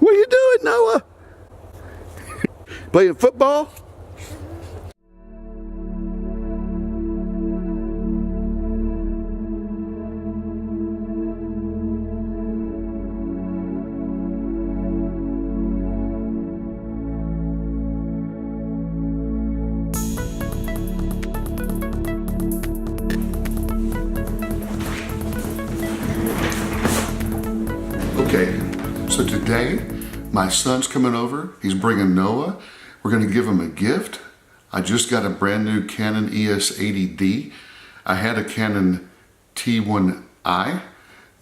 What are you doing, Noah? Playing football? Okay, so today my son's coming over. He's bringing Noah. We're going to give him a gift. I just got a brand new Canon ES80D. I had a Canon T1i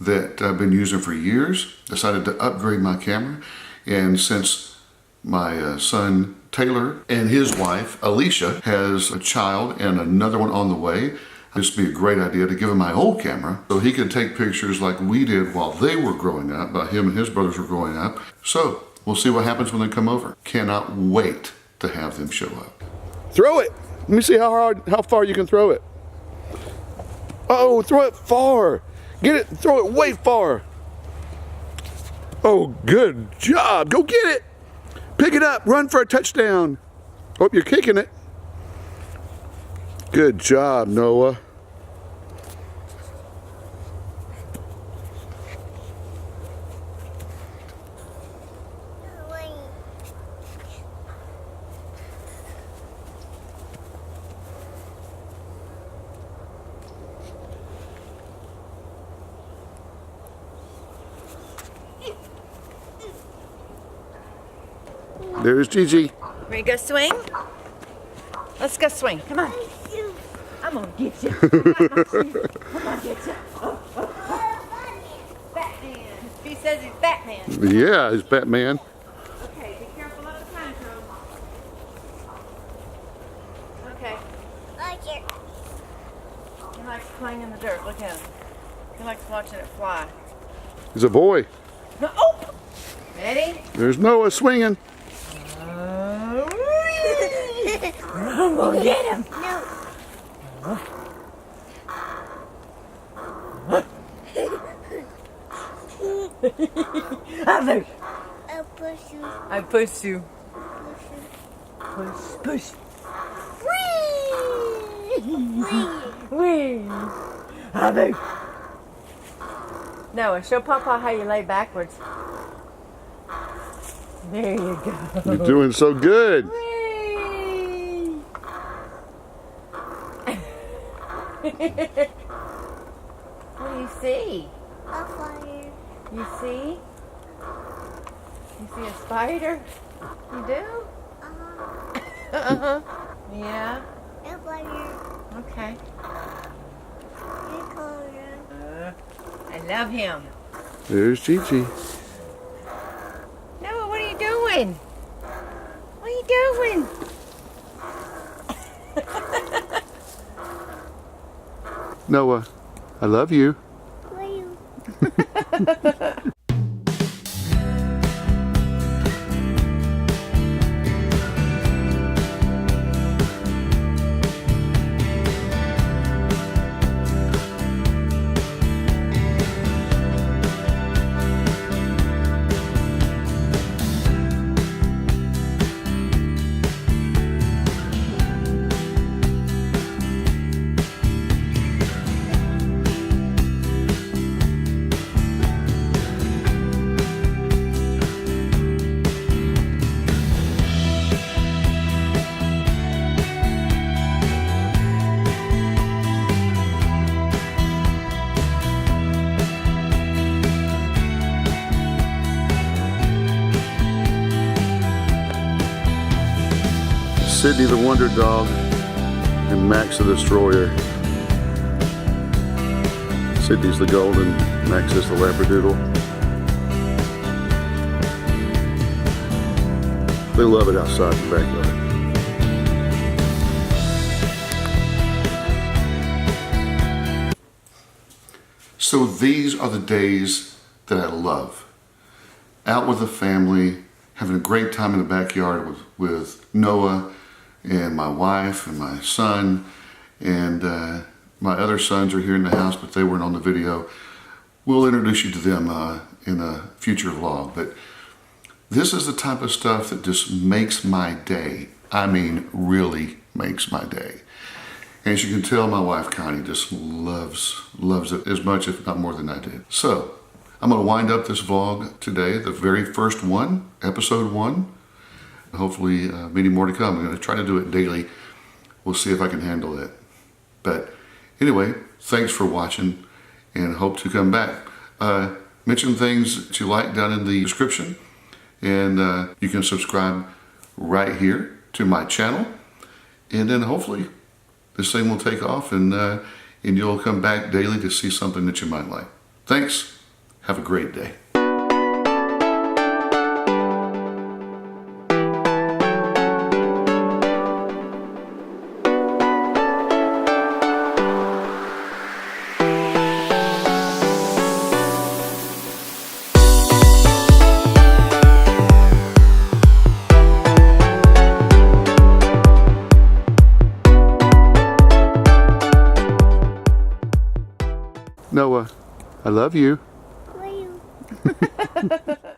that I've been using for years. Decided to upgrade my camera, and since my son Taylor and his wife Alicia has a child and another one on the way, this would be a great idea to give him my old camera so he could take pictures like we did while they were growing up, while him and his brothers were growing up. So we'll see what happens when they come over. Cannot wait to have them show up. Throw it. Let me see how far you can throw it. Oh, throw it far. Get it, throw it way far. Oh, good job. Go get it. Pick it up, run for a touchdown. Oh, you're kicking it. Good job, Noah. There's Gigi. Ready to go swing? Let's go swing. Come on. I'm gonna get you. I'm gonna get you. Batman. He says he's Batman. Yeah, he's Batman. Okay, be careful of the tantrum. Okay. He likes playing in the dirt. Look at him. He likes watching it fly. He's a boy. No, oh! Ready? There's Noah swinging. I'm gonna get him. No. I push you. Push. Whee! Noah, show Papa how you lay backwards. There you go. You're doing so good. What do you see? A fire. You see? You see a spider? You do? Uh-huh. Yeah? A fire. Okay. A color. I love him. There's Gigi. Noah, what are you doing? What are you doing? Noah, I love you. Where you? Sydney the Wonder Dog and Max the Destroyer. Sydney's the Golden, Max is the Labradoodle. They love it outside in the backyard. So these are the days that I love. Out with the family, having a great time in the backyard with Noah and my wife and my son, and my other sons are here in the house, but they weren't on the video. We'll introduce you to them in a future vlog. But This is the type of stuff that just makes my day. I mean, really makes my day. And as you can tell, my wife Connie just loves it as much, if not more than I do. So I'm going to wind up this vlog today, the very first one, episode 1. Hopefully many more to come. I'm going to try to do it daily. We'll see if I can handle it. But anyway, thanks for watching and hope to come back. Mention things that you like down in the description. And you can subscribe right here to my channel. And then hopefully this thing will take off and you'll come back daily to see something that you might like. Thanks. Have a great day. Noah, I love you. Where you?